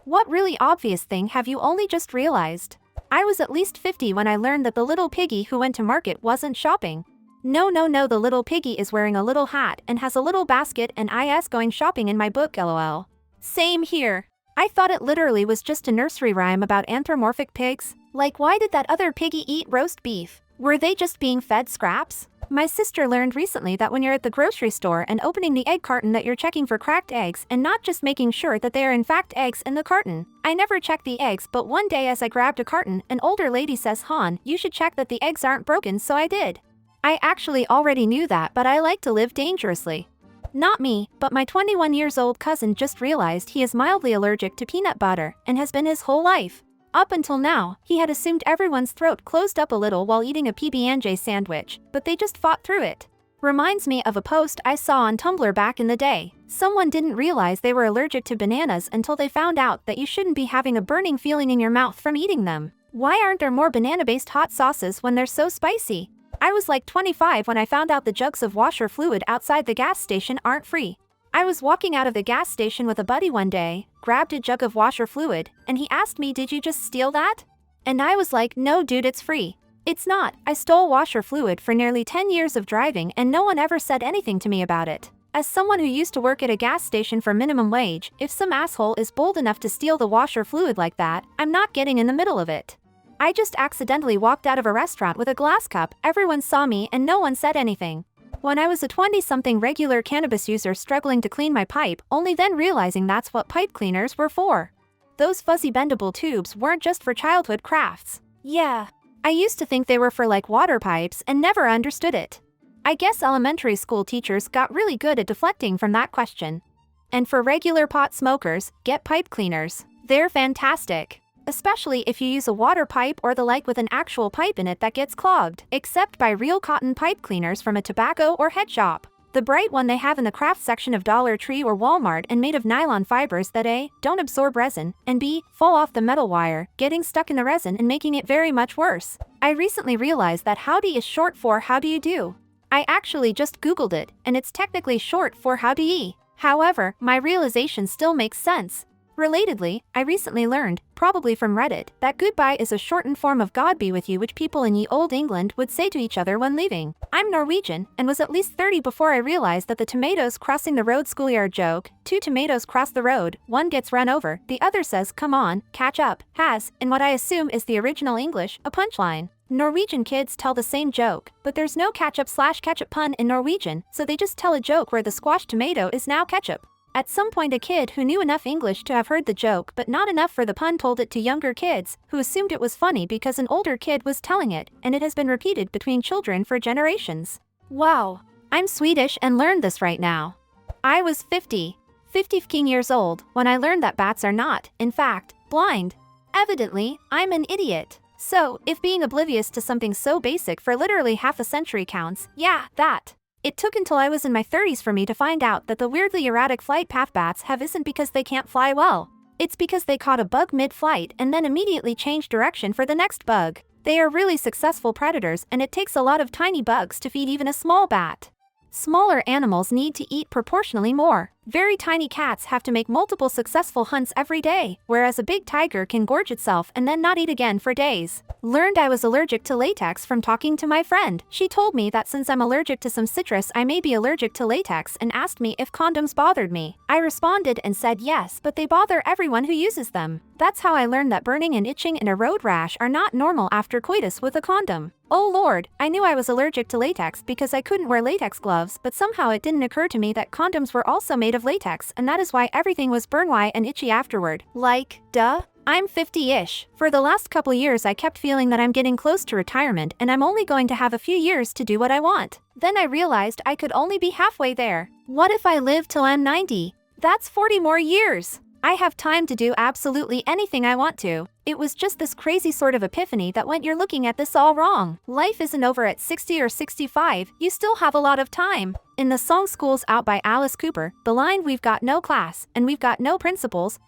What really obvious thing have you only just realized? I was at least 50 when I learned that the little piggy who went to market wasn't shopping. No, no, no, the little piggy is wearing a little hat and has a little basket and is going shopping in my book, lol. Same here. I thought it literally was just a nursery rhyme about anthropomorphic pigs. Like, why did that other piggy eat roast beef? Were they just being fed scraps? My sister learned recently that when you're at the grocery store and opening the egg carton that you're checking for cracked eggs and not just making sure that they are in fact eggs in the carton. I never checked the eggs, but one day as I grabbed a carton, an older lady says, "Han, you should check that the eggs aren't broken," so I did. I actually already knew that, but I like to live dangerously. Not me, but my 21 years old cousin just realized he is mildly allergic to peanut butter and has been his whole life. Up until now, he had assumed everyone's throat closed up a little while eating a PB&J sandwich, but they just fought through it. Reminds me of a post I saw on Tumblr back in the day. Someone didn't realize they were allergic to bananas until they found out that you shouldn't be having a burning feeling in your mouth from eating them. Why aren't there more banana-based hot sauces when they're so spicy? I was like 25 when I found out the jugs of washer fluid outside the gas station aren't free. I was walking out of the gas station with a buddy one day, grabbed a jug of washer fluid, and he asked me, "Did you just steal that?" And I was like, "No dude, it's free." It's not. I stole washer fluid for nearly 10 years of driving and no one ever said anything to me about it. As someone who used to work at a gas station for minimum wage, if some asshole is bold enough to steal the washer fluid like that, I'm not getting in the middle of it. I just accidentally walked out of a restaurant with a glass cup, everyone saw me and no one said anything. When I was a 20-something regular cannabis user struggling to clean my pipe, only then realizing that's what pipe cleaners were for. Those fuzzy bendable tubes weren't just for childhood crafts. Yeah. I used to think they were for like water pipes and never understood it. I guess elementary school teachers got really good at deflecting from that question. And for regular pot smokers, get pipe cleaners. They're fantastic. Especially if you use a water pipe or the like with an actual pipe in it that gets clogged, except by real cotton pipe cleaners from a tobacco or head shop. The bright one they have in the craft section of Dollar Tree or Walmart and made of nylon fibers that A, don't absorb resin, and B, fall off the metal wire, getting stuck in the resin and making it very much worse. I recently realized that howdy is short for how do you do. I actually just googled it, and it's technically short for how do ye. However, my realization still makes sense. Relatedly, I recently learned, probably from Reddit, that goodbye is a shortened form of God be with you which people in ye old England would say to each other when leaving. I'm Norwegian, and was at least 30 before I realized that the tomatoes crossing the road schoolyard joke, two tomatoes cross the road, one gets run over, the other says come on, catch up, has, in what I assume is the original English, a punchline. Norwegian kids tell the same joke, but there's no catch-up/ketchup pun in Norwegian, so they just tell a joke where the squashed tomato is now ketchup. At some point a kid who knew enough English to have heard the joke but not enough for the pun told it to younger kids, who assumed it was funny because an older kid was telling it, and it has been repeated between children for generations. Wow. I'm Swedish and learned this right now. I was 50 fucking years old when I learned that bats are not, in fact, blind. Evidently, I'm an idiot. So, if being oblivious to something so basic for literally half a century counts, yeah, that. It took until I was in my 30s for me to find out that the weirdly erratic flight path bats have isn't because they can't fly well. It's because they caught a bug mid-flight and then immediately changed direction for the next bug. They are really successful predators and it takes a lot of tiny bugs to feed even a small bat. Smaller animals need to eat proportionally more. Very tiny cats have to make multiple successful hunts every day, whereas a big tiger can gorge itself and then not eat again for days. Learned I was allergic to latex from talking to my friend. She told me that since I'm allergic to some citrus I may be allergic to latex and asked me if condoms bothered me. I responded and said yes, but they bother everyone who uses them. That's how I learned that burning and itching and a road rash are not normal after coitus with a condom. Oh lord, I knew I was allergic to latex because I couldn't wear latex gloves, but somehow it didn't occur to me that condoms were also made of latex and that is why everything was burn-y and itchy afterward. Like, duh? I'm 50-ish. For the last couple years I kept feeling that I'm getting close to retirement and I'm only going to have a few years to do what I want. Then I realized I could only be halfway there. What if I live till I'm 90? That's 40 more years. I have time to do absolutely anything I want to. It was just this crazy sort of epiphany that went, you're looking at this all wrong. Life isn't over at 60 or 65, you still have a lot of time. In the song School's Out by Alice Cooper, the line "We've got no class, and we've got no principles,"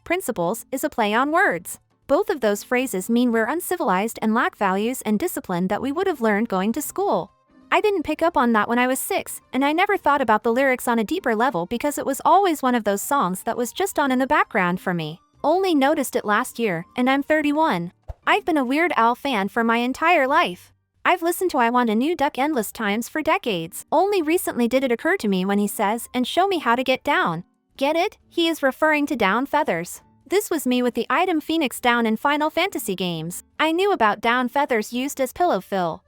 is a play on words. Both of those phrases mean we're uncivilized and lack values and discipline that we would have learned going to school. I didn't pick up on that when I was 6, and I never thought about the lyrics on a deeper level because it was always one of those songs that was just on in the background for me. Only noticed it last year, and I'm 31. I've been a Weird Al fan for my entire life. I've listened to I Want a New Duck endless times for decades. Only recently did it occur to me when he says, and show me how to get down. Get it? He is referring to down feathers. This was me with the item Phoenix Down in Final Fantasy games. I knew about down feathers used as pillow fill.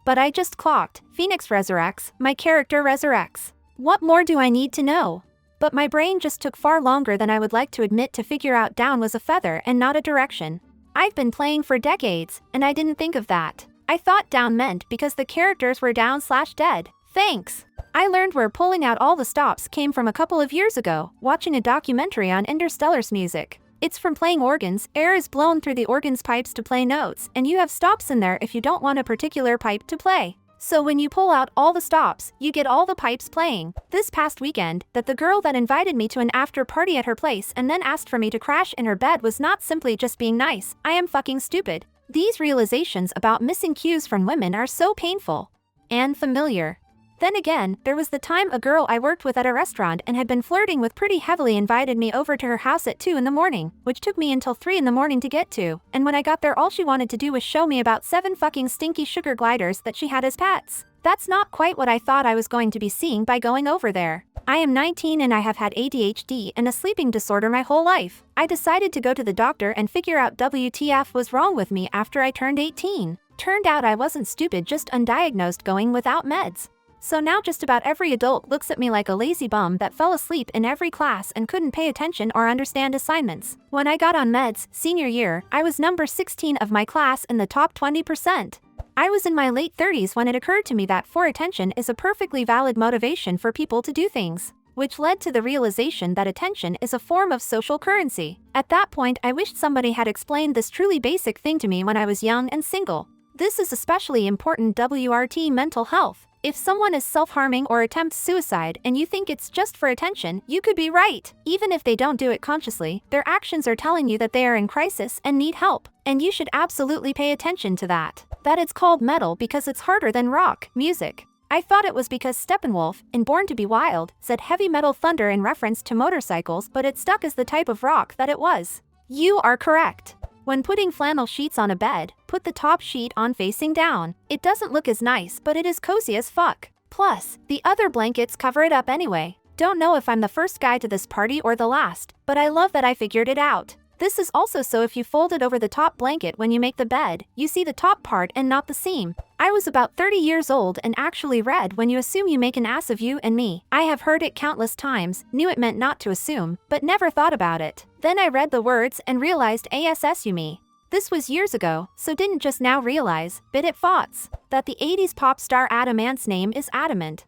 But I just clocked, Phoenix resurrects, my character resurrects. What more do I need to know? But my brain just took far longer than I would like to admit to figure out down was a feather and not a direction. I've been playing for decades, and I didn't think of that. I thought down meant because the characters were down/dead. Thanks. I learned where pulling out all the stops came from a couple of years ago, watching a documentary on Interstellar's music. It's from playing organs, air is blown through the organ's pipes to play notes, and you have stops in there if you don't want a particular pipe to play. So when you pull out all the stops, you get all the pipes playing. This past weekend, that the girl that invited me to an after party at her place and then asked for me to crash in her bed was not simply just being nice, I am fucking stupid. These realizations about missing cues from women are so painful. And familiar. Then again, there was the time a girl I worked with at a restaurant and had been flirting with pretty heavily invited me over to her house at 2 in the morning, which took me until 3 in the morning to get to, and when I got there all she wanted to do was show me about 7 fucking stinky sugar gliders that she had as pets. That's not quite what I thought I was going to be seeing by going over there. I am 19 and I have had ADHD and a sleeping disorder my whole life. I decided to go to the doctor and figure out WTF was wrong with me after I turned 18. Turned out I wasn't stupid, just undiagnosed going without meds. So now just about every adult looks at me like a lazy bum that fell asleep in every class and couldn't pay attention or understand assignments. When I got on meds, senior year, I was number 16 of my class in the top 20%. I was in my late 30s when it occurred to me that for attention is a perfectly valid motivation for people to do things, which led to the realization that attention is a form of social currency. At that point, I wished somebody had explained this truly basic thing to me when I was young and single. This is especially important WRT mental health. If someone is self-harming or attempts suicide and you think it's just for attention, you could be right. Even if they don't do it consciously, their actions are telling you that they are in crisis and need help, and you should absolutely pay attention to that. That it's called metal because it's harder than rock music. I thought it was because Steppenwolf, in Born to be Wild, said heavy metal thunder in reference to motorcycles, but it stuck as the type of rock that it was. You are correct. When putting flannel sheets on a bed, put the top sheet on facing down. It doesn't look as nice, but it is cozy as fuck. Plus, the other blankets cover it up anyway. Don't know if I'm the first guy to this party or the last, but I love that I figured it out. This is also so if you fold it over the top blanket when you make the bed, you see the top part and not the seam. I was about 30 years old and actually read when you assume you make an ass of you and me. I have heard it countless times, knew it meant not to assume, but never thought about it. Then I read the words and realized ASSU me. This was years ago, so didn't just now realize, bit it thoughts, that the 80s pop star Adam Ant's name is Adamant.